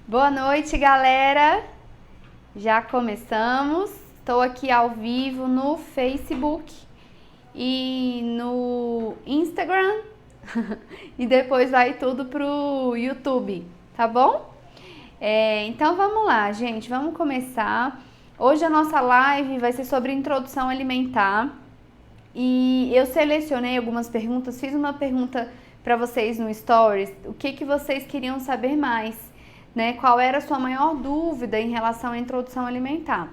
Boa noite, galera. Já começamos. Estou aqui ao vivo no Facebook e no Instagram e depois vai tudo pro YouTube, tá bom? Então vamos lá, gente. Vamos começar. Hoje a nossa live vai ser sobre introdução alimentar e eu selecionei algumas perguntas. Fiz uma pergunta para vocês no Stories. O que vocês queriam saber mais? Né? Qual era a sua maior dúvida em relação à introdução alimentar?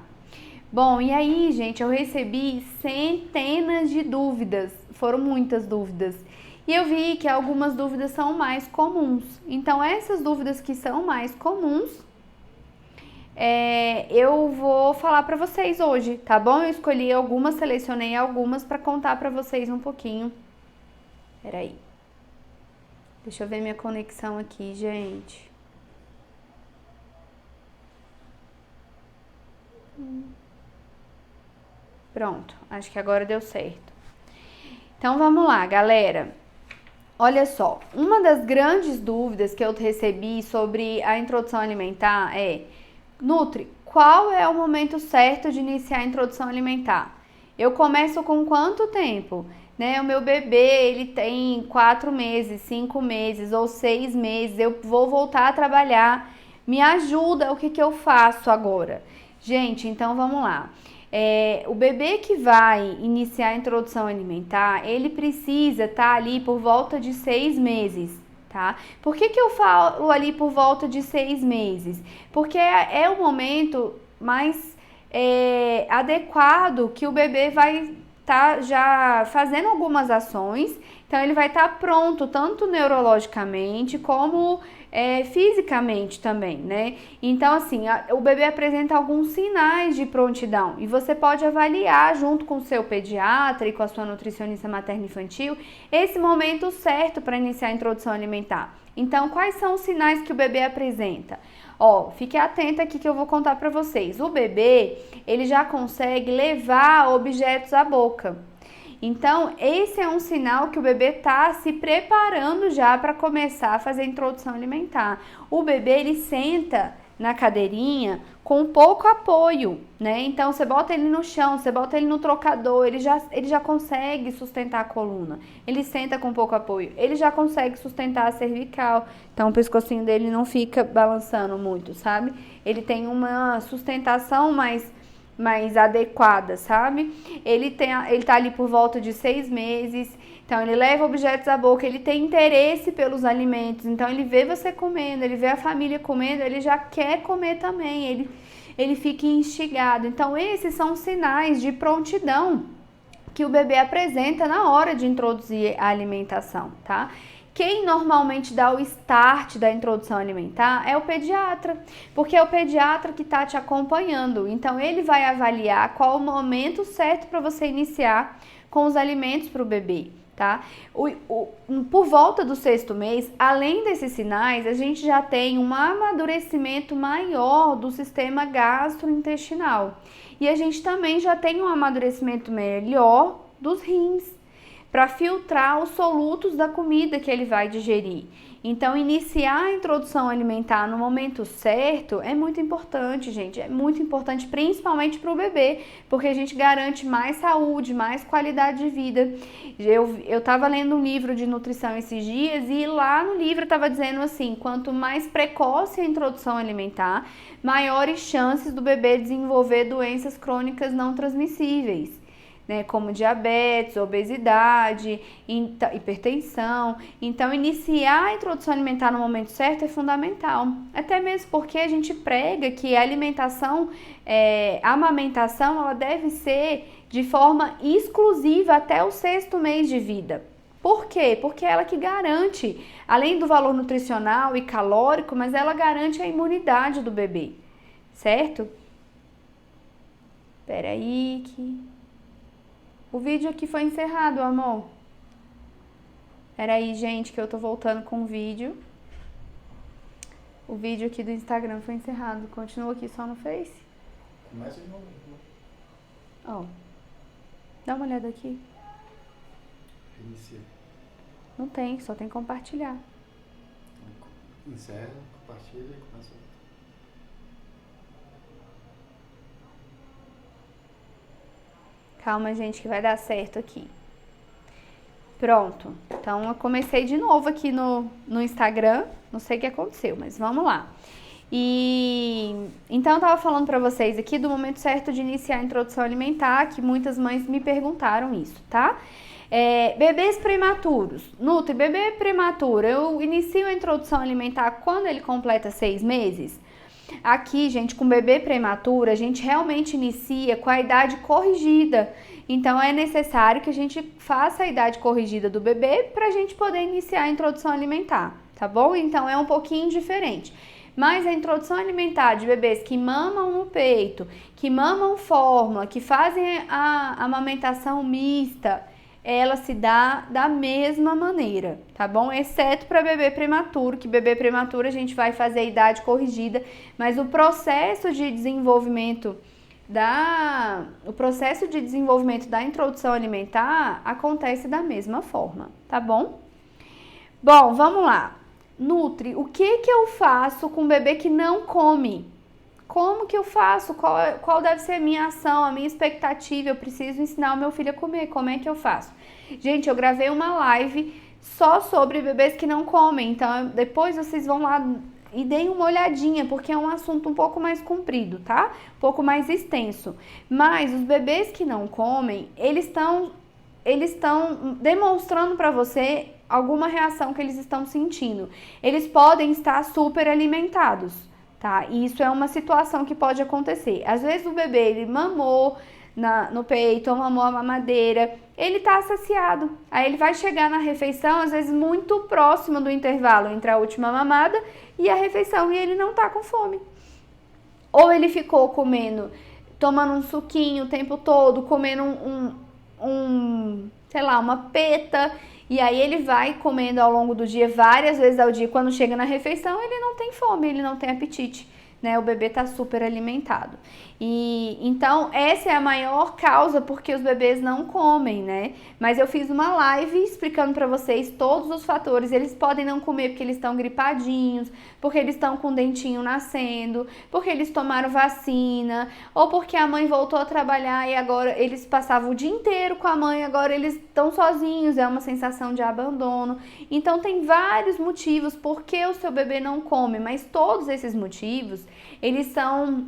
Bom, e aí, gente, eu recebi centenas de dúvidas, foram muitas dúvidas. E eu vi que algumas dúvidas são mais comuns. Então, essas dúvidas que são mais comuns, eu vou falar para vocês hoje, tá bom? Eu escolhi algumas, selecionei algumas para contar para vocês um pouquinho. Peraí. Deixa eu ver minha conexão aqui, gente. Pronto, acho que agora deu certo. Então vamos lá, galera. Olha só, uma das grandes dúvidas que eu recebi sobre a introdução alimentar é: Nutri, qual é o momento certo de iniciar a introdução alimentar? Eu começo com quanto tempo? Né, o meu bebê, ele tem 4 meses, 5 meses ou 6 meses, eu vou voltar a trabalhar. Me ajuda, o que eu faço agora? Gente, então vamos lá. O bebê que vai iniciar a introdução alimentar, ele precisa estar ali por volta de 6 meses, tá? Por que eu falo ali por volta de 6 meses? Porque é o momento mais adequado que o bebê vai estar já fazendo algumas ações, então ele vai estar pronto tanto neurologicamente como fisicamente também, né? Então, assim, o bebê apresenta alguns sinais de prontidão e você pode avaliar junto com o seu pediatra e com a sua nutricionista materno-infantil esse momento certo para iniciar a introdução alimentar. Então, quais são os sinais que o bebê apresenta? Fique atenta aqui que eu vou contar para vocês. O bebê, ele já consegue levar objetos à boca. Então, esse é um sinal que o bebê está se preparando já para começar a fazer a introdução alimentar. O bebê, ele senta na cadeirinha com pouco apoio, né? Então, você bota ele no chão, você bota ele no trocador, ele já consegue sustentar a coluna. Ele senta com pouco apoio, ele já consegue sustentar a cervical. Então, o pescocinho dele não fica balançando muito, sabe? Ele tem uma sustentação mais adequada, sabe? Ele tá ali por volta de 6 meses, então ele leva objetos à boca, ele tem interesse pelos alimentos, então ele vê você comendo, ele vê a família comendo, ele já quer comer também, ele fica instigado. Então esses são sinais de prontidão que o bebê apresenta na hora de introduzir a alimentação, tá? Quem normalmente dá o start da introdução alimentar é o pediatra, porque é o pediatra que está te acompanhando. Então, ele vai avaliar qual o momento certo para você iniciar com os alimentos para o bebê, tá? Por volta do 6º mês, além desses sinais, a gente já tem um amadurecimento maior do sistema gastrointestinal. E a gente também já tem um amadurecimento melhor dos rins, para filtrar os solutos da comida que ele vai digerir. Então, iniciar a introdução alimentar no momento certo é muito importante, gente. É muito importante, principalmente para o bebê, porque a gente garante mais saúde, mais qualidade de vida. Eu estava lendo um livro de nutrição esses dias e lá no livro estava dizendo assim: quanto mais precoce a introdução alimentar, maiores chances do bebê desenvolver doenças crônicas não transmissíveis, né, como diabetes, obesidade, hipertensão. Então, iniciar a introdução alimentar no momento certo é fundamental. Até mesmo porque a gente prega que a alimentação, a amamentação, ela deve ser de forma exclusiva até o 6º mês de vida. Por quê? Porque é ela que garante, além do valor nutricional e calórico, mas ela garante a imunidade do bebê, certo? Peraí que... O vídeo aqui foi encerrado, amor. Peraí, gente, que eu tô voltando com o vídeo. O vídeo aqui do Instagram foi encerrado. Continua aqui só no Face. Começa de novo. Dá uma olhada aqui. Inicia. Não tem, só tem compartilhar. Encerra, compartilha e começa. Calma, gente, que vai dar certo aqui. Pronto. Então, eu comecei de novo aqui no Instagram. Não sei o que aconteceu, mas vamos lá. Então, eu tava falando pra vocês aqui do momento certo de iniciar a introdução alimentar, que muitas mães me perguntaram isso, tá? Bebês prematuros. Nutri, bebê prematuro, eu inicio a introdução alimentar quando ele completa 6 meses? Aqui, gente, com bebê prematuro, a gente realmente inicia com a idade corrigida. Então, é necessário que a gente faça a idade corrigida do bebê para a gente poder iniciar a introdução alimentar, tá bom? Então, é um pouquinho diferente. Mas a introdução alimentar de bebês que mamam no peito, que mamam fórmula, que fazem a amamentação mista, ela se dá da mesma maneira, tá bom? Exceto para bebê prematuro, que bebê prematuro a gente vai fazer a idade corrigida, mas o processo de desenvolvimento da introdução alimentar acontece da mesma forma, tá bom? Bom, vamos lá. Nutri, o que eu faço com um bebê que não come? Como que eu faço? Qual deve ser a minha ação, a minha expectativa? Eu preciso ensinar o meu filho a comer. Como é que eu faço? Gente, eu gravei uma live só sobre bebês que não comem. Então, depois vocês vão lá e deem uma olhadinha, porque é um assunto um pouco mais comprido, tá? Um pouco mais extenso. Mas os bebês que não comem, eles estão demonstrando para você alguma reação que eles estão sentindo. Eles podem estar super alimentados, tá? E isso é uma situação que pode acontecer. Às vezes o bebê, ele mamou no peito, ou mamou a mamadeira, ele tá saciado. Aí ele vai chegar na refeição, às vezes muito próximo do intervalo entre a última mamada e a refeição, e ele não tá com fome. Ou ele ficou tomando um suquinho o tempo todo, comendo sei lá, uma peta, e aí ele vai comendo ao longo do dia, várias vezes ao dia. Quando chega na refeição, ele não tem fome, ele não tem apetite, né? O bebê tá super alimentado. E então essa é a maior causa porque os bebês não comem, né? Mas eu fiz uma live explicando para vocês todos os fatores. Eles podem não comer porque eles estão gripadinhos, porque eles estão com o dentinho nascendo, porque eles tomaram vacina, ou porque a mãe voltou a trabalhar e agora eles passavam o dia inteiro com a mãe, agora eles estão sozinhos, é uma sensação de abandono. Então tem vários motivos por que o seu bebê não come, mas todos esses motivos, eles são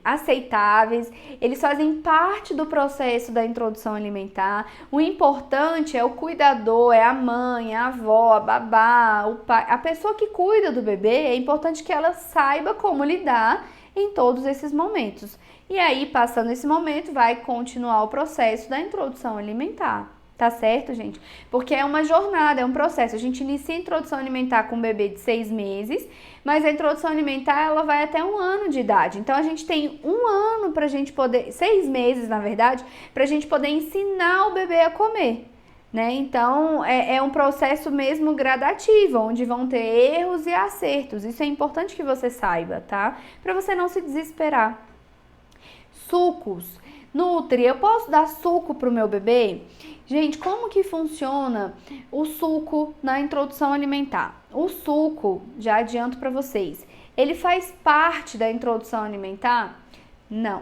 aceitáveis, eles fazem parte do processo da introdução alimentar. O importante é o cuidador, é a mãe, a avó, a babá, o pai, a pessoa que cuida do bebê. É importante que ela saiba como lidar em todos esses momentos. E aí, passando esse momento, vai continuar o processo da introdução alimentar. Tá certo, gente? Porque é uma jornada, é um processo. A gente inicia a introdução alimentar com um bebê de 6 meses, mas a introdução alimentar, ela vai até 1 ano de idade. Então, a gente tem 1 ano pra gente poder, 6 meses, na verdade, pra gente poder ensinar o bebê a comer, né? Então, é um processo mesmo gradativo, onde vão ter erros e acertos. Isso é importante que você saiba, tá? Pra você não se desesperar. Sucos. Nutri, eu posso dar suco pro meu bebê? Gente, como que funciona o suco na introdução alimentar? O suco, já adianto para vocês, ele faz parte da introdução alimentar? Não.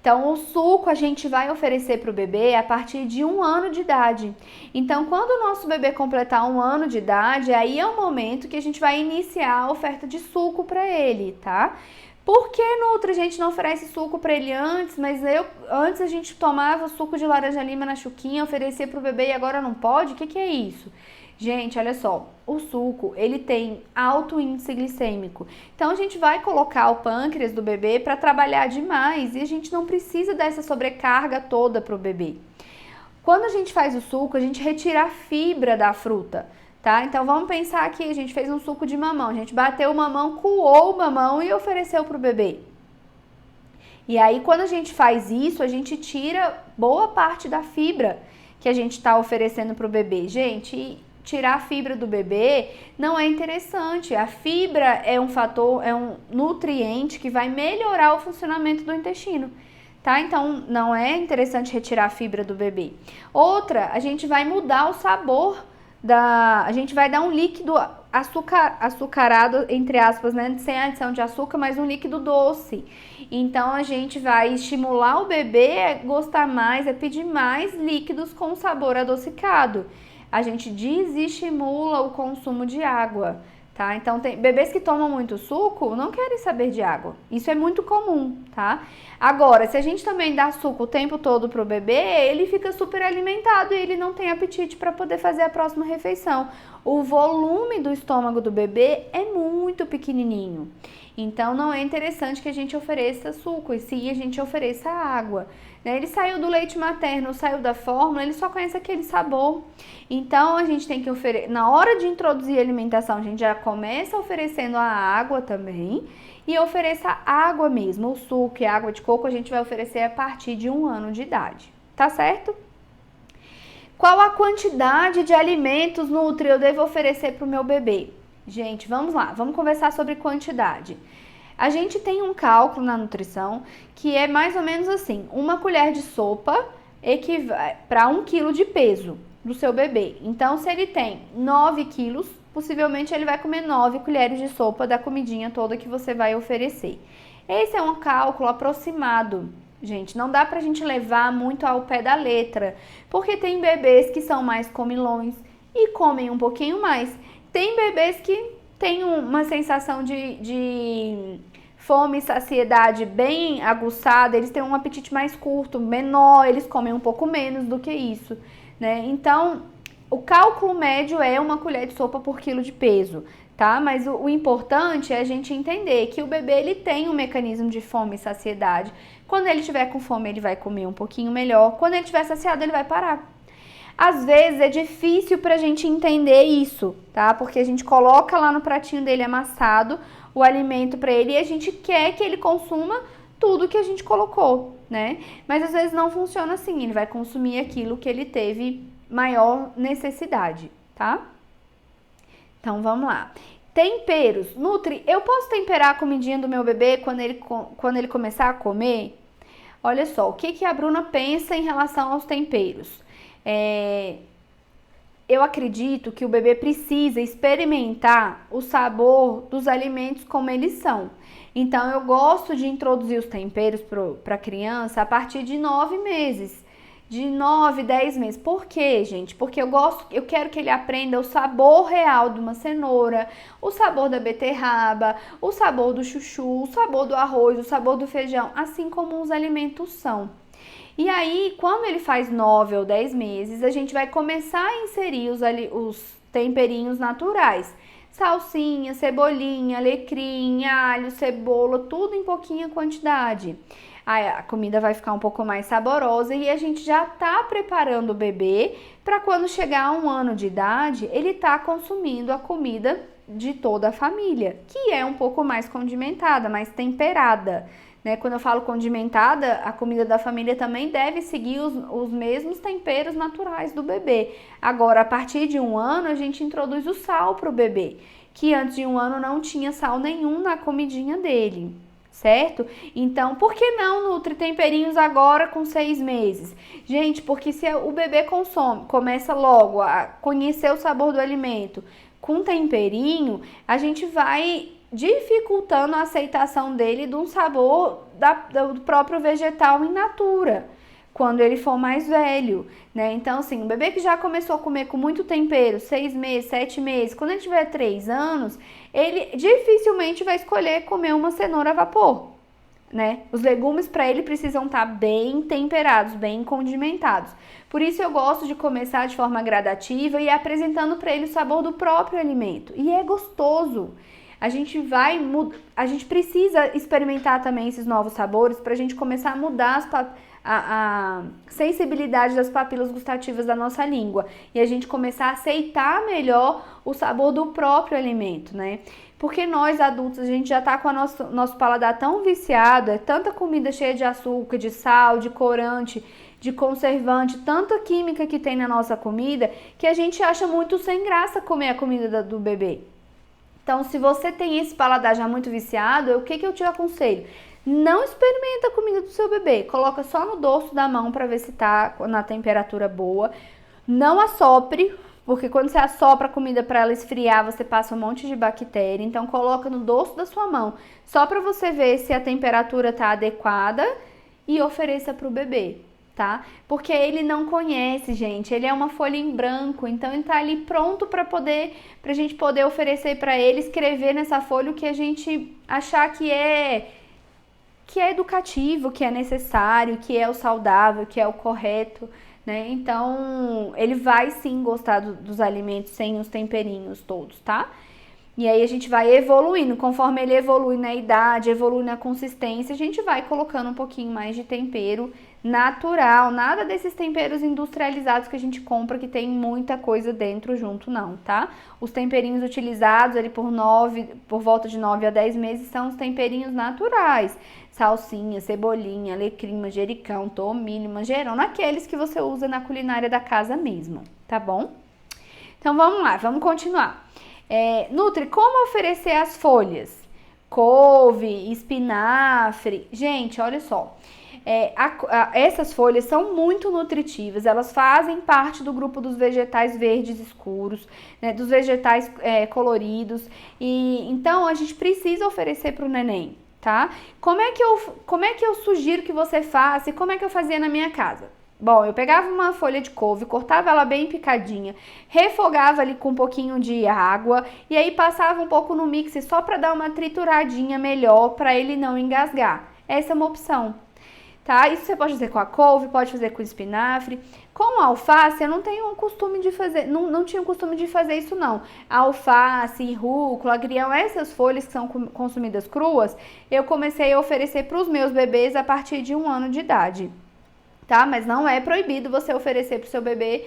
Então, o suco a gente vai oferecer para o bebê a partir de 1 ano de idade. Então, quando o nosso bebê completar 1 ano de idade, aí é o momento que a gente vai iniciar a oferta de suco para ele, tá? Por que, Nutri, a gente não oferece suco para ele antes? Mas antes a gente tomava suco de laranja lima na chuquinha, oferecia para o bebê e agora não pode? O que é isso? Gente, olha só, o suco, ele tem alto índice glicêmico. Então, a gente vai colocar o pâncreas do bebê para trabalhar demais e a gente não precisa dessa sobrecarga toda para o bebê. Quando a gente faz o suco, a gente retira a fibra da fruta. Tá? Então, vamos pensar aqui, a gente fez um suco de mamão, a gente bateu o mamão, coou o mamão e ofereceu para o bebê. E aí, quando a gente faz isso, a gente tira boa parte da fibra que a gente está oferecendo para o bebê. Gente, tirar a fibra do bebê não é interessante. A fibra é um fator, é um nutriente que vai melhorar o funcionamento do intestino. Tá? Então, não é interessante retirar a fibra do bebê. Outra, a gente vai mudar o sabor a gente vai dar um líquido açucarado, entre aspas, né? Sem adição de açúcar, mas um líquido doce. Então a gente vai estimular o bebê a gostar mais, a pedir mais líquidos com sabor adocicado. A gente desestimula o consumo de água, tá? Então tem bebês que tomam muito suco não querem saber de água. Isso é muito comum, tá? Agora, se a gente também dá suco o tempo todo pro bebê, ele fica super alimentado e ele não tem apetite para poder fazer a próxima refeição. O volume do estômago do bebê é muito pequenininho. Então não é interessante que a gente ofereça suco, e sim a gente ofereça água. Ele saiu do leite materno, saiu da fórmula, ele só conhece aquele sabor. Então a gente tem que oferecer, na hora de introduzir a alimentação, a gente já começa oferecendo a água também. E ofereça água mesmo, o suco e a água de coco a gente vai oferecer a partir de 1 ano de idade, tá certo? Qual a quantidade de alimentos nutri eu devo oferecer para o meu bebê? Gente, vamos lá, vamos conversar sobre quantidade. A gente tem um cálculo na nutrição que é mais ou menos assim, 1 colher de sopa equivale para 1 quilo de peso do seu bebê. Então, se ele tem 9 quilos, possivelmente ele vai comer 9 colheres de sopa da comidinha toda que você vai oferecer. Esse é um cálculo aproximado, gente. Não dá pra gente levar muito ao pé da letra, porque tem bebês que são mais comilões e comem um pouquinho mais. Tem bebês que têm uma sensação de fome e saciedade bem aguçada, eles têm um apetite mais curto, menor, eles comem um pouco menos do que isso, né? Então, o cálculo médio é 1 colher de sopa por quilo de peso, tá? Mas o importante é a gente entender que o bebê ele tem um mecanismo de fome e saciedade. Quando ele estiver com fome, ele vai comer um pouquinho melhor. Quando ele estiver saciado, ele vai parar. Às vezes é difícil pra gente entender isso, tá? Porque a gente coloca lá no pratinho dele amassado o alimento pra ele e a gente quer que ele consuma tudo que a gente colocou, né? Mas às vezes não funciona assim, ele vai consumir aquilo que ele teve maior necessidade, tá? Então vamos lá. Temperos. Nutri, eu posso temperar a comidinha do meu bebê quando ele começar a comer? Olha só, o que a Bruna pensa em relação aos temperos? Eu acredito que o bebê precisa experimentar o sabor dos alimentos como eles são. Então, eu gosto de introduzir os temperos para a criança a partir de 9 meses. De 9, 10 meses. Por quê, gente? Porque eu quero que ele aprenda o sabor real de uma cenoura, o sabor da beterraba, o sabor do chuchu, o sabor do arroz, o sabor do feijão, assim como os alimentos são. E aí, quando ele faz 9 ou 10 meses, a gente vai começar a inserir os temperinhos naturais. Salsinha, cebolinha, alecrim, alho, cebola, tudo em pouquinha quantidade. A comida vai ficar um pouco mais saborosa e a gente já tá preparando o bebê para quando chegar a 1 ano de idade, ele tá consumindo a comida de toda a família, que é um pouco mais condimentada, mais temperada, né? Quando eu falo condimentada, a comida da família também deve seguir os mesmos temperos naturais do bebê. Agora, a partir de 1 ano, a gente introduz o sal pro bebê, que antes de 1 ano não tinha sal nenhum na comidinha dele. Certo? Então, por que não nutri temperinhos agora com 6 meses? Gente, porque se o bebê começa logo a conhecer o sabor do alimento com temperinho, a gente vai dificultando a aceitação dele de um sabor do próprio vegetal in natura, quando ele for mais velho, né? Então, assim, o bebê que já começou a comer com muito tempero, 6 meses, 7 meses, quando ele tiver 3 anos, ele dificilmente vai escolher comer uma cenoura a vapor, né? Os legumes para ele precisam estar bem temperados, bem condimentados. Por isso eu gosto de começar de forma gradativa e apresentando para ele o sabor do próprio alimento. E é gostoso. A gente precisa experimentar também esses novos sabores para a gente começar a mudar a sensibilidade das papilas gustativas da nossa língua e a gente começar a aceitar melhor o sabor do próprio alimento, né? Porque nós adultos, a gente já tá com o nosso paladar tão viciado, é tanta comida cheia de açúcar, de sal, de corante, de conservante, tanta química que tem na nossa comida, que a gente acha muito sem graça comer a comida do bebê. Então, se você tem esse paladar já muito viciado, o que eu te aconselho? Não experimenta a comida do seu bebê, coloca só no dorso da mão para ver se tá na temperatura boa. Não assopre, porque quando você assopra a comida para ela esfriar, você passa um monte de bactéria. Então coloca no dorso da sua mão, só para você ver se a temperatura tá adequada e ofereça para o bebê, tá? Porque ele não conhece, gente. Ele é uma folha em branco, então ele tá ali pronto pra gente poder oferecer para ele, escrever nessa folha o que a gente achar que é educativo, que é necessário, que é o saudável, que é o correto, né? Então, ele vai sim gostar dos alimentos sem os temperinhos todos, tá? E aí a gente vai evoluindo, conforme ele evolui na idade, evolui na consistência, a gente vai colocando um pouquinho mais de tempero natural, nada desses temperos industrializados que a gente compra que tem muita coisa dentro junto não, tá? Os temperinhos utilizados ali por volta de 9 a 10 meses são os temperinhos naturais. Salsinha, cebolinha, alecrim, manjericão, tomilho, manjerão, aqueles que você usa na culinária da casa mesmo, tá bom? Então vamos lá, vamos continuar. Nutri, como oferecer as folhas? Couve, espinafre. Gente, olha só. Essas folhas são muito nutritivas, elas fazem parte do grupo dos vegetais verdes escuros, né, dos vegetais coloridos, e então a gente precisa oferecer para o neném, tá? Como é que eu sugiro que você faça e como é que eu fazia na minha casa? Bom, eu pegava uma folha de couve, cortava ela bem picadinha, refogava ali com um pouquinho de água e aí passava um pouco no mixer só para dar uma trituradinha melhor para ele não engasgar. Essa é uma opção, tá? Isso você pode fazer com a couve, pode fazer com espinafre. Com a alface, eu não tenho o costume de fazer, não tinha o costume de fazer isso não. A alface, rúcula, agrião, essas folhas que são consumidas cruas, eu comecei a oferecer para os meus bebês a partir de 1 ano de idade. Tá? Mas não é proibido você oferecer para o seu bebê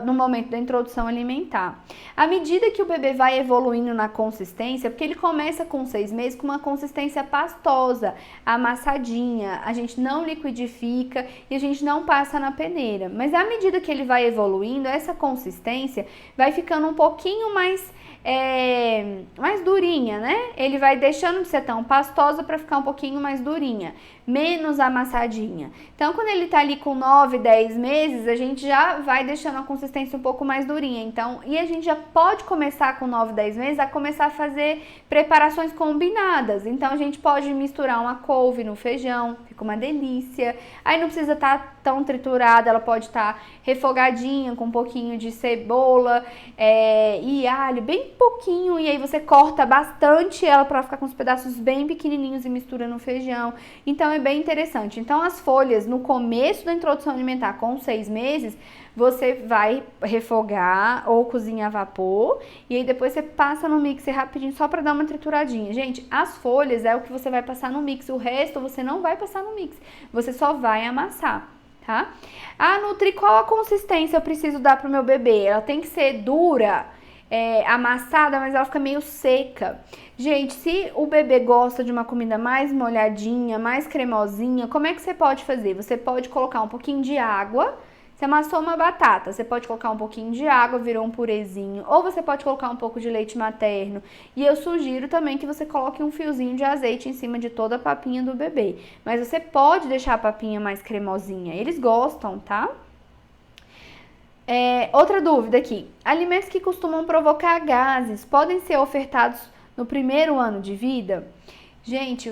no momento da introdução alimentar. À medida que o bebê vai evoluindo na consistência, porque ele começa com 6 meses com uma consistência pastosa, amassadinha, a gente não liquidifica e a gente não passa na peneira. Mas à medida que ele vai evoluindo, essa consistência vai ficando um pouquinho mais durinha, né? Ele vai deixando de ser tão pastosa para ficar um pouquinho mais durinha, menos amassadinha. Então, quando ele tá ali com 9, 10 meses, a gente já vai deixando a consistência um pouco mais durinha. Então, e a gente já pode começar com 9, 10 meses a começar a fazer preparações combinadas. Então, a gente pode misturar uma couve no feijão, fica uma delícia. Aí não precisa estar tão triturada, ela pode estar refogadinha com um pouquinho de cebola e alho, bem pouquinho, e aí você corta bastante ela para ficar com os pedaços bem pequenininhos e mistura no feijão. Então é bem interessante. Então as folhas no começo da introdução alimentar com 6 meses, você vai refogar ou cozinhar a vapor e aí depois você passa no mixer rapidinho só para dar uma trituradinha. Gente, as folhas é o que você vai passar no mix, o resto você não vai passar no mix, você só vai amassar, tá? Nutri, qual a consistência eu preciso dar pro meu bebê? Ela tem que ser dura, amassada, mas ela fica meio seca. Gente, se o bebê gosta de uma comida mais molhadinha, mais cremosinha, como é que você pode fazer? Você pode colocar um pouquinho de água. Você amassou uma batata, você pode colocar um pouquinho de água, virou um purezinho, ou você pode colocar um pouco de leite materno. E eu sugiro também que você coloque um fiozinho de azeite em cima de toda a papinha do bebê. Mas você pode deixar a papinha mais cremosinha, eles gostam, tá? Outra dúvida aqui. Alimentos que costumam provocar gases podem ser ofertados no primeiro ano de vida? Gente,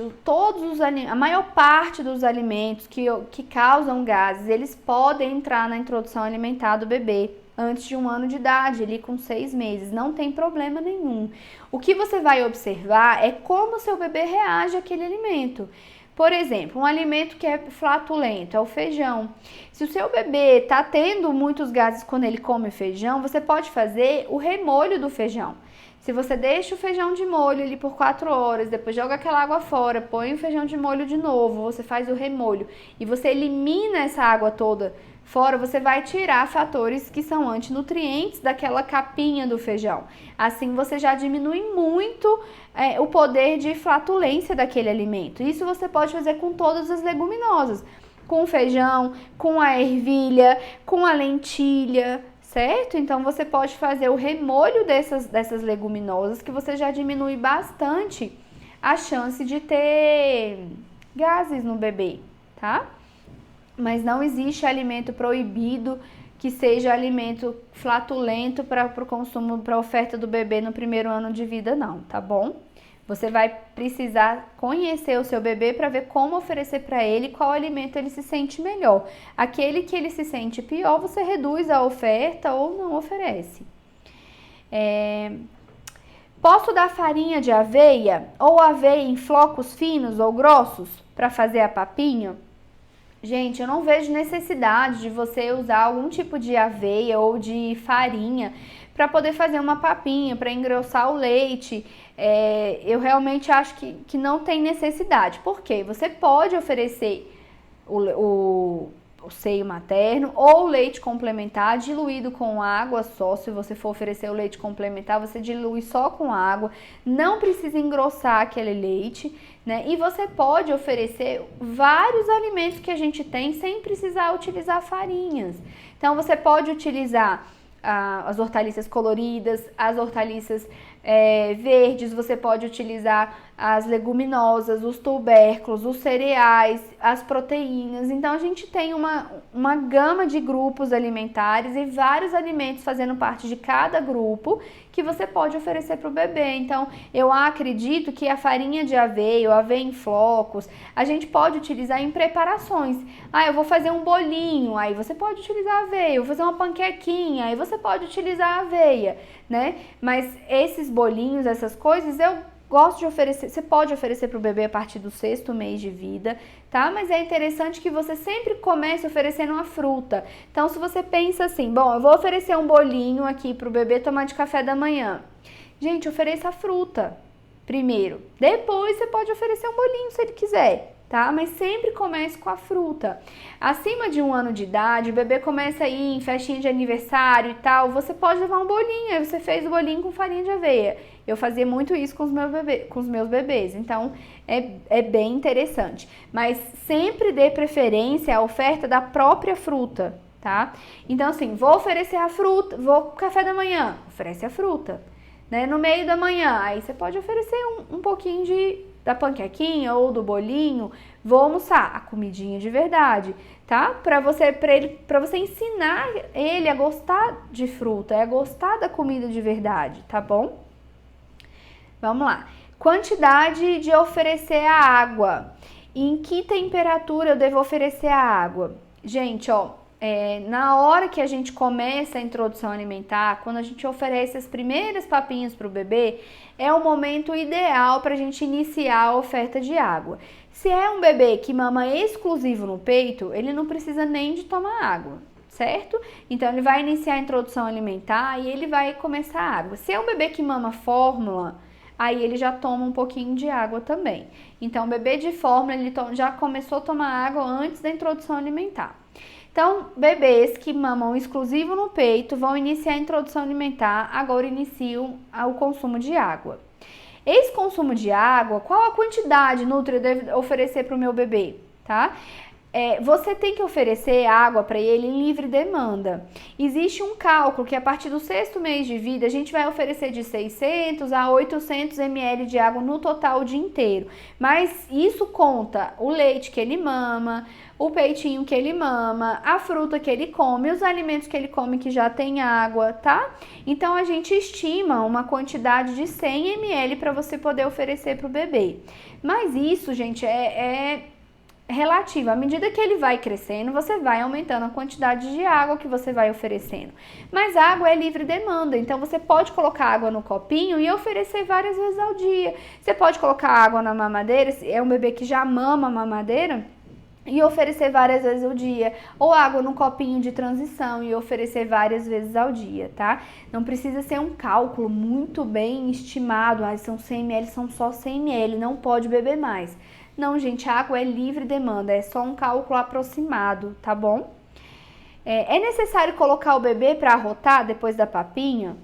a maior parte dos alimentos que causam gases, eles podem entrar na introdução alimentar do bebê antes de 1 ano de idade, ali com 6 meses, não tem problema nenhum. O que você vai observar é como o seu bebê reage àquele alimento. Por exemplo, um alimento que é flatulento é o feijão. Se o seu bebê está tendo muitos gases quando ele come feijão, você pode fazer o remolho do feijão. Se você deixa o feijão de molho ali por 4 horas, depois joga aquela água fora, põe o feijão de molho de novo, você faz o remolho e você elimina essa água toda fora, você vai tirar fatores que são antinutrientes daquela capinha do feijão. Assim você já diminui muito o poder de flatulência daquele alimento. Isso você pode fazer com todas as leguminosas, com o feijão, com a ervilha, com a lentilha, certo? Então você pode fazer o remolho dessas leguminosas, que você já diminui bastante a chance de ter gases no bebê, tá? Mas não existe alimento proibido que seja alimento flatulento para o consumo, para a oferta do bebê no primeiro ano de vida, não, tá bom? Você vai precisar conhecer o seu bebê para ver como oferecer para ele qual alimento ele se sente melhor. Aquele que ele se sente pior, você reduz a oferta ou não oferece. Posso dar farinha de aveia ou aveia em flocos finos ou grossos para fazer a papinha? Gente, eu não vejo necessidade de você usar algum tipo de aveia ou de farinha para poder fazer uma papinha, para engrossar o leite. Eu realmente acho que não tem necessidade. Por quê? Você pode oferecer o seio materno ou leite complementar diluído com água só. Se você for oferecer o leite complementar, você dilui só com água, não precisa engrossar aquele leite, né? E você pode oferecer vários alimentos que a gente tem sem precisar utilizar farinhas. Então você pode utilizar as hortaliças coloridas, as hortaliças verdes, você pode utilizar as leguminosas, os tubérculos, os cereais, as proteínas. Então a gente tem uma gama de grupos alimentares e vários alimentos fazendo parte de cada grupo que você pode oferecer para o bebê. Então eu acredito que a farinha de aveia, ou aveia em flocos, a gente pode utilizar em preparações. Eu vou fazer um bolinho, aí você pode utilizar aveia. Eu vou fazer uma panquequinha, aí você pode utilizar aveia, né? Mas esses bolinhos, essas coisas, eu gosto de oferecer. Você pode oferecer para o bebê a partir do 6º mês de vida, tá? Mas é interessante que você sempre comece oferecendo uma fruta. Então, se você pensa assim, bom, eu vou oferecer um bolinho aqui para o bebê tomar de café da manhã. Gente, ofereça a fruta primeiro. Depois você pode oferecer um bolinho se ele quiser, tá? Mas sempre comece com a fruta. Acima de 1 ano de idade, o bebê começa a ir em festinha de aniversário e tal, você pode levar um bolinho, aí você fez o bolinho com farinha de aveia. Eu fazia muito isso com os meus bebês, então é bem interessante. Mas sempre dê preferência à oferta da própria fruta, tá? Então assim, vou oferecer a fruta, vou pro café da manhã, oferece a fruta, né? No meio da manhã, aí você pode oferecer um pouquinho da panquequinha ou do bolinho. Vou almoçar, a comidinha de verdade, tá? Para você ensinar ele a gostar de fruta, a gostar da comida de verdade, tá bom? Vamos lá. Quantidade de oferecer a água. Em que temperatura eu devo oferecer a água? Gente, na hora que a gente começa a introdução alimentar, quando a gente oferece as primeiras papinhas para o bebê, é o momento ideal para a gente iniciar a oferta de água. Se é um bebê que mama exclusivo no peito, ele não precisa nem de tomar água, certo? Então ele vai iniciar a introdução alimentar e ele vai começar a água. Se é um bebê que mama fórmula, aí ele já toma um pouquinho de água também. Então o bebê de fórmula, ele já começou a tomar água antes da introdução alimentar. Então, bebês que mamam exclusivo no peito vão iniciar a introdução alimentar, agora iniciam o consumo de água. Esse consumo de água, qual a quantidade nutri eu devo oferecer para o meu bebê, tá? Você tem que oferecer água para ele em livre demanda. Existe um cálculo que a partir do 6º mês de vida a gente vai oferecer de 600 a 800 ml de água no total o dia inteiro. Mas isso conta o leite que ele mama, o peitinho que ele mama, a fruta que ele come, os alimentos que ele come que já tem água, tá? Então a gente estima uma quantidade de 100 ml para você poder oferecer para o bebê. Mas isso, gente, é relativo. À medida que ele vai crescendo, você vai aumentando a quantidade de água que você vai oferecendo. Mas a água é livre demanda, então você pode colocar água no copinho e oferecer várias vezes ao dia. Você pode colocar água na mamadeira, se é um bebê que já mama a mamadeira, e oferecer várias vezes ao dia, ou água no copinho de transição e oferecer várias vezes ao dia, tá? Não precisa ser um cálculo muito bem estimado, são 100 ml, são só 100 ml, não pode beber mais. Não, gente, a água é livre demanda, é só um cálculo aproximado, tá bom? É necessário colocar o bebê para arrotar depois da papinha?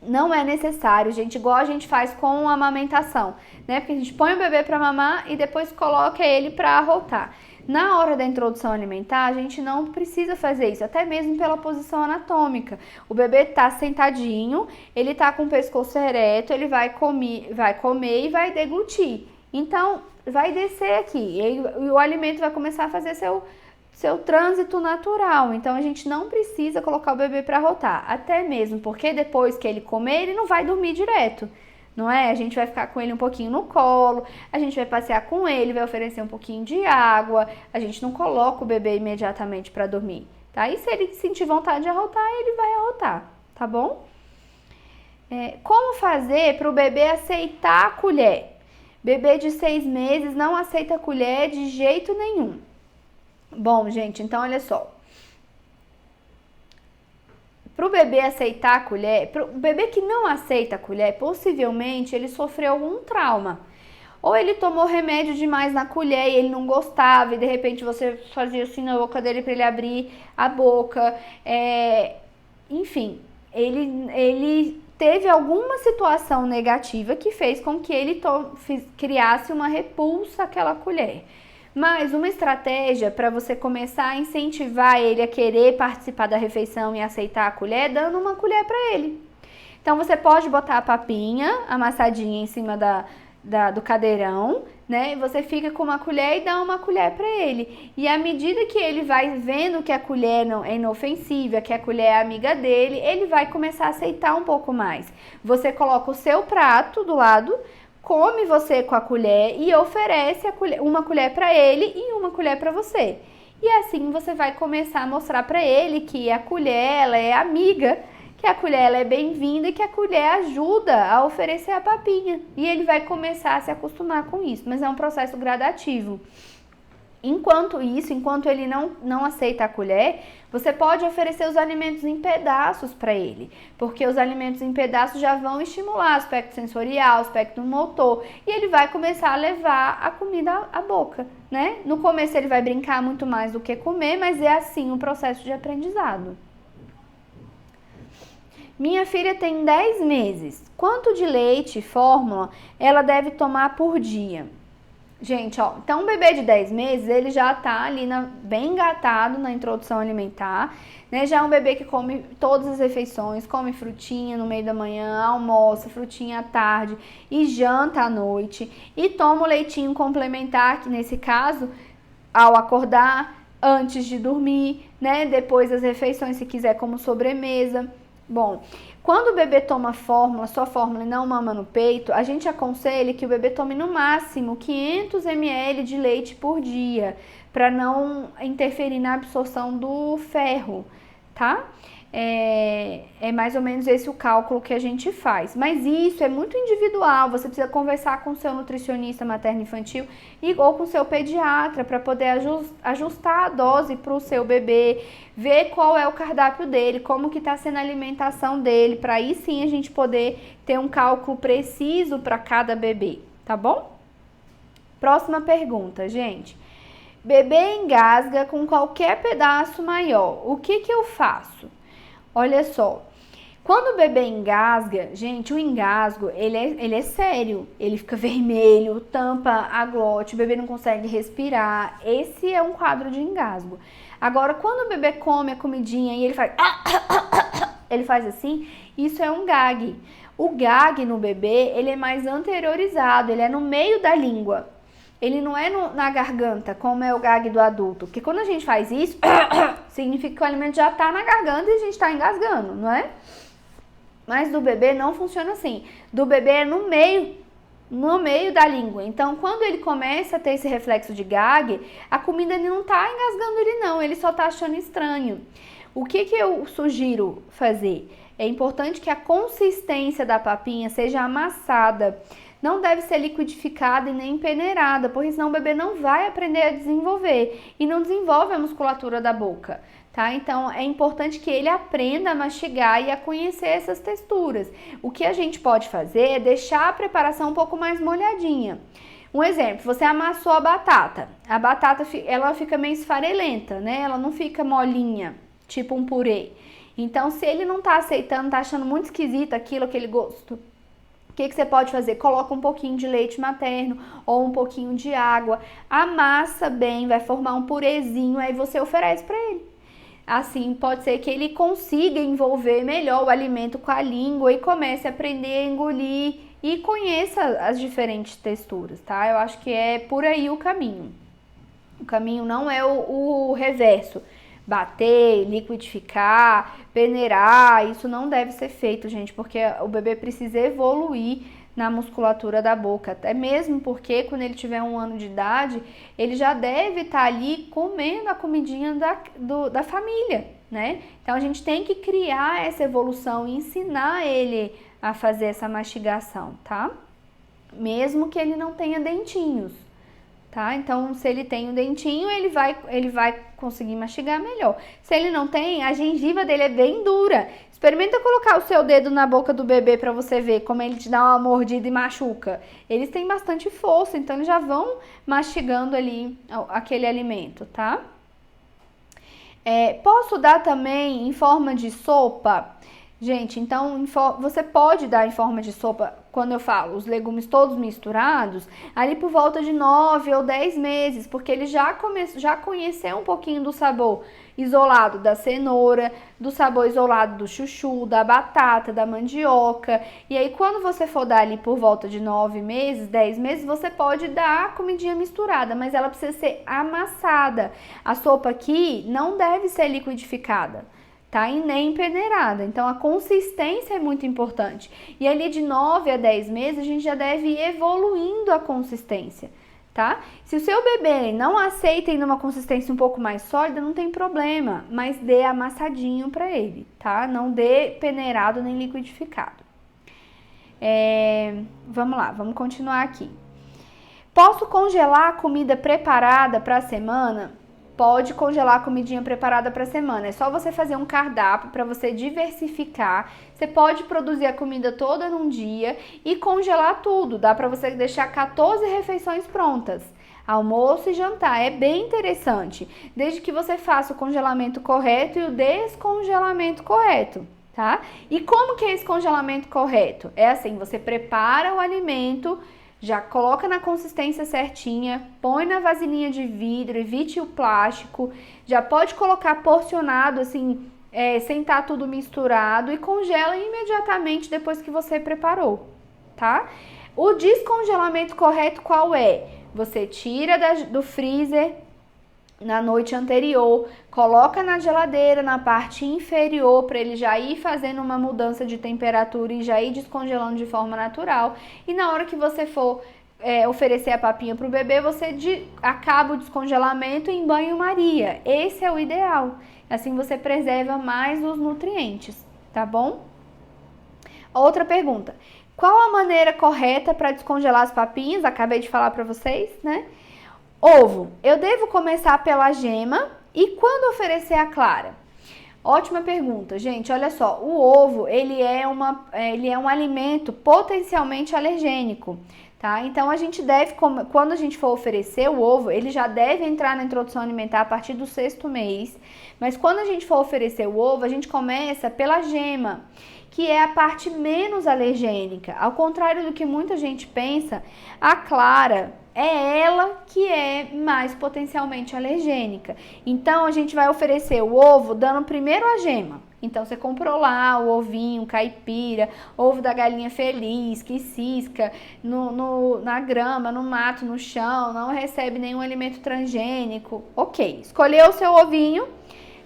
Não é necessário, gente, igual a gente faz com a amamentação, né? Porque a gente põe o bebê para mamar e depois coloca ele para arrotar. Na hora da introdução alimentar, a gente não precisa fazer isso, até mesmo pela posição anatômica. O bebê tá sentadinho, ele tá com o pescoço ereto, ele vai comer e vai deglutir. Então, vai descer aqui e o alimento vai começar a fazer seu trânsito natural. Então a gente não precisa colocar o bebê para arrotar, até mesmo porque depois que ele comer, ele não vai dormir direto, não é? A gente vai ficar com ele um pouquinho no colo, a gente vai passear com ele, vai oferecer um pouquinho de água, a gente não coloca o bebê imediatamente para dormir, tá? E se ele sentir vontade de arrotar, ele vai arrotar, tá bom? Como fazer para o bebê aceitar a colher? Bebê de 6 meses não aceita a colher de jeito nenhum. Bom, gente, então olha só. Para o bebê aceitar a colher, o bebê que não aceita a colher, possivelmente ele sofreu algum trauma. Ou ele tomou remédio demais na colher e ele não gostava, e de repente você fazia assim na boca dele para ele abrir a boca. Enfim, ele teve alguma situação negativa que fez com que ele criasse uma repulsa àquela colher. Mas uma estratégia para você começar a incentivar ele a querer participar da refeição e aceitar a colher é dando uma colher para ele. Então você pode botar a papinha amassadinha em cima do cadeirão, né? Você fica com uma colher e dá uma colher para ele. E à medida que ele vai vendo que a colher não é inofensiva, que a colher é amiga dele, ele vai começar a aceitar um pouco mais. Você coloca o seu prato do lado, come você com a colher e oferece uma colher para ele e uma colher para você. E assim você vai começar a mostrar para ele que a colher ela é amiga, que a colher ela é bem-vinda e que a colher ajuda a oferecer a papinha. E ele vai começar a se acostumar com isso, mas é um processo gradativo. Enquanto ele não aceita a colher, você pode oferecer os alimentos em pedaços para ele, porque os alimentos em pedaços já vão estimular o aspecto sensorial, o aspecto motor, e ele vai começar a levar a comida à boca, né? No começo ele vai brincar muito mais do que comer, mas é assim o processo de aprendizado. Minha filha tem 10 meses. Quanto de leite, fórmula, ela deve tomar por dia? Gente, ó, então um bebê de 10 meses, ele já tá ali bem engatado na introdução alimentar, né? Já é um bebê que come todas as refeições, come frutinha no meio da manhã, almoça, frutinha à tarde e janta à noite. E toma o leitinho complementar, que nesse caso, ao acordar, antes de dormir, né? Depois das refeições, se quiser, como sobremesa. Bom, quando o bebê toma só fórmula e não mama no peito, a gente aconselha que o bebê tome no máximo 500 ml de leite por dia, para não interferir na absorção do ferro, tá? É mais ou menos esse o cálculo que a gente faz. Mas isso é muito individual, você precisa conversar com o seu nutricionista materno-infantil ou com o seu pediatra para poder ajustar a dose para o seu bebê, ver qual é o cardápio dele, como que está sendo a alimentação dele, para aí sim a gente poder ter um cálculo preciso para cada bebê, tá bom? Próxima pergunta, gente. Bebê engasga com qualquer pedaço maior, o que eu faço? Olha só, quando o bebê engasga, gente, o engasgo, ele é sério, ele fica vermelho, tampa a glote, o bebê não consegue respirar, esse é um quadro de engasgo. Agora, quando o bebê come a comidinha e ele faz assim, isso é um gag. O gag no bebê, ele é mais anteriorizado, ele é no meio da língua. Ele não é na garganta, como é o gag do adulto. Porque quando a gente faz isso, significa que o alimento já está na garganta e a gente está engasgando, não é? Mas do bebê não funciona assim. Do bebê é no meio da língua. Então, quando ele começa a ter esse reflexo de gag, a comida não está engasgando ele não, ele só está achando estranho. O que eu sugiro fazer? É importante que a consistência da papinha seja amassada. Não deve ser liquidificada e nem peneirada, porque senão o bebê não vai aprender a desenvolver e não desenvolve a musculatura da boca, tá? Então é importante que ele aprenda a mastigar e a conhecer essas texturas. O que a gente pode fazer é deixar a preparação um pouco mais molhadinha. Um exemplo, você amassou a batata ela fica meio esfarelenta, né? Ela não fica molinha, tipo um purê. Então se ele não tá aceitando, tá achando muito esquisito aquele gosto, o que você pode fazer? Coloca um pouquinho de leite materno ou um pouquinho de água, amassa bem, vai formar um purezinho, aí você oferece para ele. Assim, pode ser que ele consiga envolver melhor o alimento com a língua e comece a aprender a engolir e conheça as diferentes texturas, tá? Eu acho que é por aí o caminho. O caminho não é o reverso. Bater, liquidificar, peneirar, isso não deve ser feito, gente, porque o bebê precisa evoluir na musculatura da boca, até mesmo porque quando ele tiver 1 ano de idade, ele já deve estar ali comendo a comidinha da família, né? Então a gente tem que criar essa evolução e ensinar ele a fazer essa mastigação, tá? Mesmo que ele não tenha dentinhos. Tá? Então, se ele tem um dentinho, ele vai conseguir mastigar melhor. Se ele não tem, a gengiva dele é bem dura. Experimenta colocar o seu dedo na boca do bebê para você ver como ele te dá uma mordida e machuca. Eles têm bastante força, então eles já vão mastigando ali aquele alimento, tá? Posso dar também em forma de sopa? Gente, então você pode dar em forma de sopa, quando eu falo os legumes todos misturados, ali por volta de 9 ou 10 meses, porque ele já conheceu um pouquinho do sabor isolado da cenoura, do sabor isolado do chuchu, da batata, da mandioca. E aí quando você for dar ali por volta de 9 meses, 10 meses, você pode dar a comidinha misturada, mas ela precisa ser amassada. A sopa aqui não deve ser liquidificada, tá? E nem peneirada. Então a consistência é muito importante. E ali de 9 a 10 meses a gente já deve ir evoluindo a consistência, tá? Se o seu bebê não aceita ir numa consistência um pouco mais sólida, não tem problema, mas dê amassadinho para ele, tá? Não dê peneirado nem liquidificado. Vamos lá, vamos continuar aqui. Posso congelar a comida preparada para a semana? Pode congelar a comidinha preparada para a semana. É só você fazer um cardápio para você diversificar. Você pode produzir a comida toda num dia e congelar tudo. Dá para você deixar 14 refeições prontas. Almoço e jantar. É bem interessante. Desde que você faça o congelamento correto e o descongelamento correto, tá? E como que é esse congelamento correto? É assim, você prepara o alimento, já coloca na consistência certinha, põe na vasilhinha de vidro, evite o plástico, já pode colocar porcionado, assim, sem estar tudo misturado, e congela imediatamente depois que você preparou, tá? O descongelamento correto qual é? Você tira do freezer na noite anterior, coloca na geladeira, na parte inferior, para ele já ir fazendo uma mudança de temperatura e já ir descongelando de forma natural. E na hora que você for oferecer a papinha para o bebê, você acaba o descongelamento em banho-maria. Esse é o ideal. Assim você preserva mais os nutrientes, tá bom? Outra pergunta. Qual a maneira correta para descongelar as papinhas? Acabei de falar para vocês, né? Ovo, eu devo começar pela gema e quando oferecer a clara? Ótima pergunta, gente, olha só, o ovo, ele é um alimento potencialmente alergênico, tá? Então a gente deve, quando a gente for oferecer o ovo, ele já deve entrar na introdução alimentar a partir do 6º mês, mas quando a gente for oferecer o ovo, a gente começa pela gema, que é a parte menos alergênica. Ao contrário do que muita gente pensa, a clara é ela que é mais potencialmente alergênica. Então, a gente vai oferecer o ovo dando primeiro a gema. Então, você comprou lá o ovinho, caipira, ovo da galinha feliz, que cisca na grama, no mato, no chão, não recebe nenhum alimento transgênico. Ok, escolheu o seu ovinho.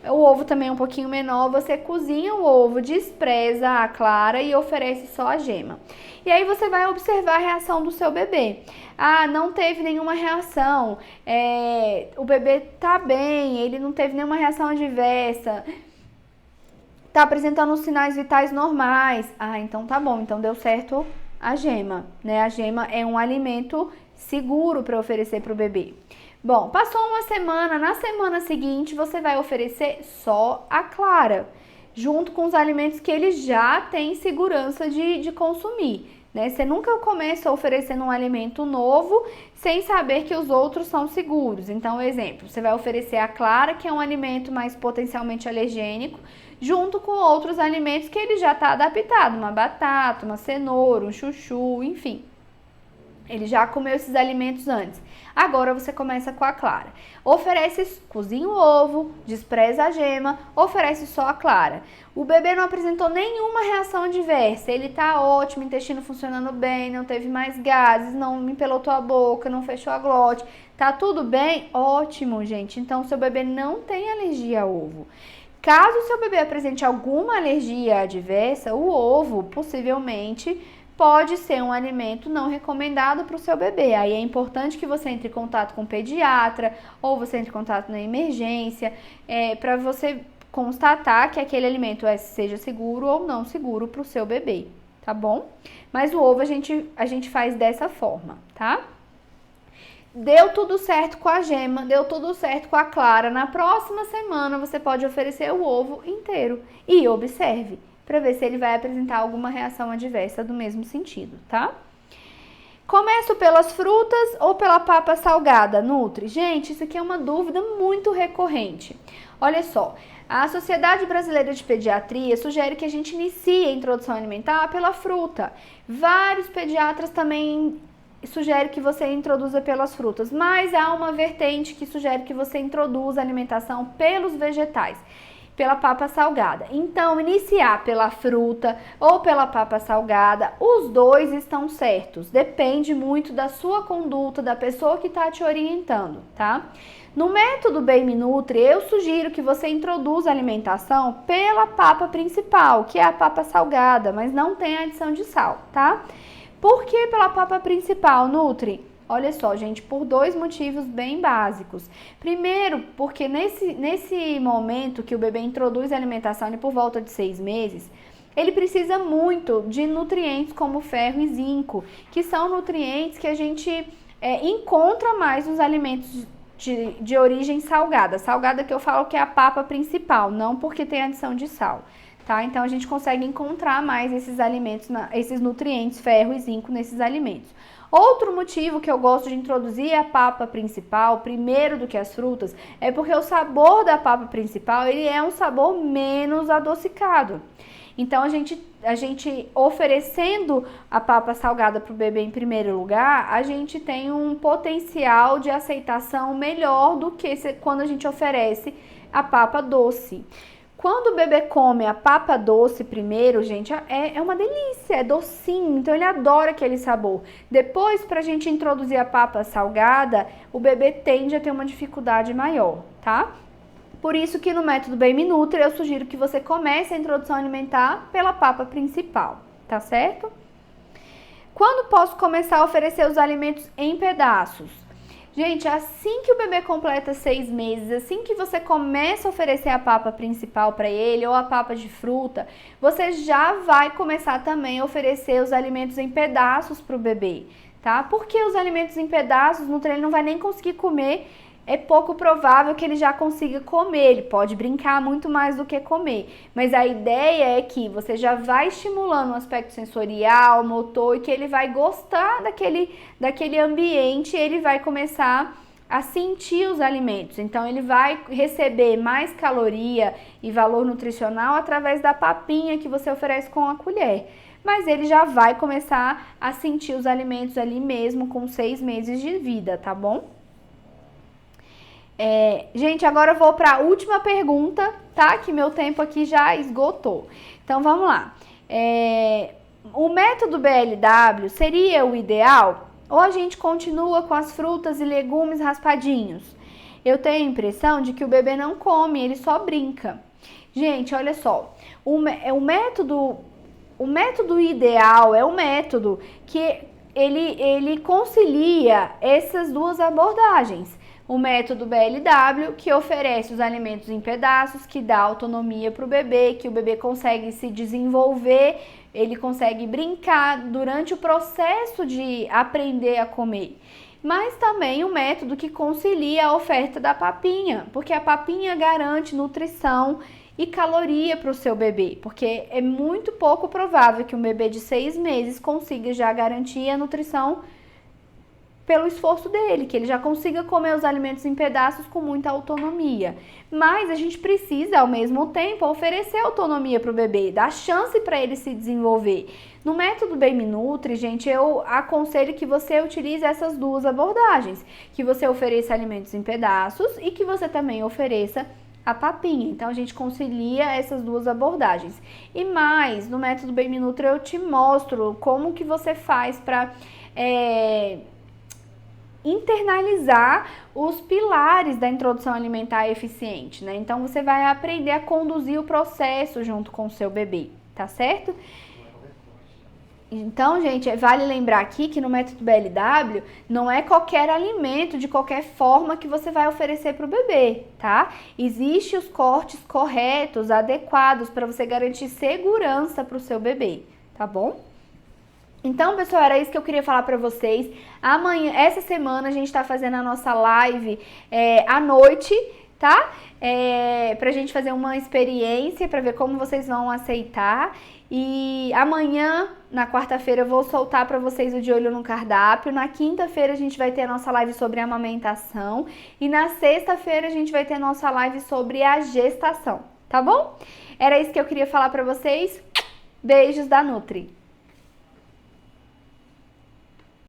O ovo também é um pouquinho menor, você cozinha o ovo, despreza a clara e oferece só a gema. E aí você vai observar a reação do seu bebê. Ah, não teve nenhuma reação, o bebê tá bem, ele não teve nenhuma reação adversa, tá apresentando os sinais vitais normais. Ah, então tá bom, então deu certo a gema, né? A gema é um alimento seguro para oferecer para o bebê. Bom, passou uma semana, na semana seguinte você vai oferecer só a clara, junto com os alimentos que ele já tem segurança de consumir, né? Você nunca começa oferecendo um alimento novo sem saber que os outros são seguros. Então, exemplo, você vai oferecer a clara, que é um alimento mais potencialmente alergênico, junto com outros alimentos que ele já está adaptado, uma batata, uma cenoura, um chuchu, enfim. Ele já comeu esses alimentos antes. Agora você começa com a clara. Cozinha o ovo, despreza a gema, oferece só a clara. O bebê não apresentou nenhuma reação adversa. Ele tá ótimo, intestino funcionando bem, não teve mais gases, não empelotou a boca, não fechou a glote. Tá tudo bem? Ótimo, gente. Então, seu bebê não tem alergia ao ovo. Caso o seu bebê apresente alguma alergia adversa, o ovo possivelmente pode ser um alimento não recomendado para o seu bebê. Aí é importante que você entre em contato com o pediatra ou você entre em contato na emergência para você constatar que aquele alimento seja seguro ou não seguro para o seu bebê, tá bom? Mas o ovo a gente faz dessa forma, tá? Deu tudo certo com a gema, deu tudo certo com a clara. Na próxima semana você pode oferecer o ovo inteiro e observe para ver se ele vai apresentar alguma reação adversa do mesmo sentido, tá? Começo pelas frutas ou pela papa salgada, Nutri? Gente, isso aqui é uma dúvida muito recorrente. Olha só, a Sociedade Brasileira de Pediatria sugere que a gente inicie a introdução alimentar pela fruta. Vários pediatras também sugerem que você introduza pelas frutas, mas há uma vertente que sugere que você introduza a alimentação pelos vegetais, pela papa salgada. Então, iniciar pela fruta ou pela papa salgada, os dois estão certos. Depende muito da sua conduta, da pessoa que está te orientando, tá? No método Baby Nutri, eu sugiro que você introduza a alimentação pela papa principal, que é a papa salgada, mas não tem adição de sal, tá? Por que pela papa principal, Nutri? Olha só, gente, por dois motivos bem básicos. Primeiro, porque nesse momento que o bebê introduz a alimentação por volta de 6 meses, ele precisa muito de nutrientes como ferro e zinco, que são nutrientes que a gente encontra mais nos alimentos de origem salgada. Salgada que eu falo que é a papa principal, não porque tem adição de sal. Tá? Então, a gente consegue encontrar mais esses alimentos, esses nutrientes, ferro e zinco nesses alimentos. Outro motivo que eu gosto de introduzir a papa principal, primeiro do que as frutas, é porque o sabor da papa principal, ele é um sabor menos adocicado. Então, a gente oferecendo a papa salgada para o bebê em primeiro lugar, a gente tem um potencial de aceitação melhor do que quando a gente oferece a papa doce. Quando o bebê come a papa doce primeiro, gente, é uma delícia, é docinho, então ele adora aquele sabor. Depois, pra gente introduzir a papa salgada, o bebê tende a ter uma dificuldade maior, tá? Por isso que no método Baby Nutri eu sugiro que você comece a introdução alimentar pela papa principal, tá certo? Quando posso começar a oferecer os alimentos em pedaços? Gente, assim que o bebê completa 6 meses, assim que você começa a oferecer a papa principal para ele ou a papa de fruta, você já vai começar também a oferecer os alimentos em pedaços para o bebê, tá? Porque os alimentos em pedaços, ele não vai nem conseguir comer, é pouco provável que ele já consiga comer, ele pode brincar muito mais do que comer. Mas a ideia é que você já vai estimulando o aspecto sensorial, motor, e que ele vai gostar daquele ambiente, ele vai começar a sentir os alimentos. Então, ele vai receber mais caloria e valor nutricional através da papinha que você oferece com a colher. Mas ele já vai começar a sentir os alimentos ali mesmo com 6 meses de vida, tá bom? Gente, agora eu vou para a última pergunta, tá? Que meu tempo aqui já esgotou. Então, vamos lá. O método BLW seria o ideal? Ou a gente continua com as frutas e legumes raspadinhos? Eu tenho a impressão de que o bebê não come, ele só brinca. Gente, olha só. O método ideal é o método que ele concilia essas duas abordagens. O método BLW, que oferece os alimentos em pedaços, que dá autonomia para o bebê, que o bebê consegue se desenvolver, ele consegue brincar durante o processo de aprender a comer. Mas também o método que concilia a oferta da papinha, porque a papinha garante nutrição e caloria para o seu bebê, porque é muito pouco provável que um bebê de 6 meses consiga já garantir a nutrição pelo esforço dele, que ele já consiga comer os alimentos em pedaços com muita autonomia. Mas a gente precisa, ao mesmo tempo, oferecer autonomia para o bebê, dar chance para ele se desenvolver. No método Baby Nutri, gente, eu aconselho que você utilize essas duas abordagens, que você ofereça alimentos em pedaços e que você também ofereça a papinha. Então a gente concilia essas duas abordagens. E mais, no método Baby Nutri eu te mostro como que você faz para internalizar os pilares da introdução alimentar eficiente, né? Então você vai aprender a conduzir o processo junto com o seu bebê, tá certo? Então, gente, vale lembrar aqui que no método BLW não é qualquer alimento de qualquer forma que você vai oferecer para o bebê, tá? Existem os cortes corretos, adequados para você garantir segurança para o seu bebê, tá bom? Então, pessoal, era isso que eu queria falar pra vocês. Amanhã, essa semana, a gente tá fazendo a nossa live à noite, tá? Pra gente fazer uma experiência, pra ver como vocês vão aceitar. E amanhã, na quarta-feira, eu vou soltar pra vocês o De Olho no Cardápio. Na quinta-feira, a gente vai ter a nossa live sobre amamentação. E na sexta-feira, a gente vai ter a nossa live sobre a gestação, tá bom? Era isso que eu queria falar pra vocês. Beijos da Nutri!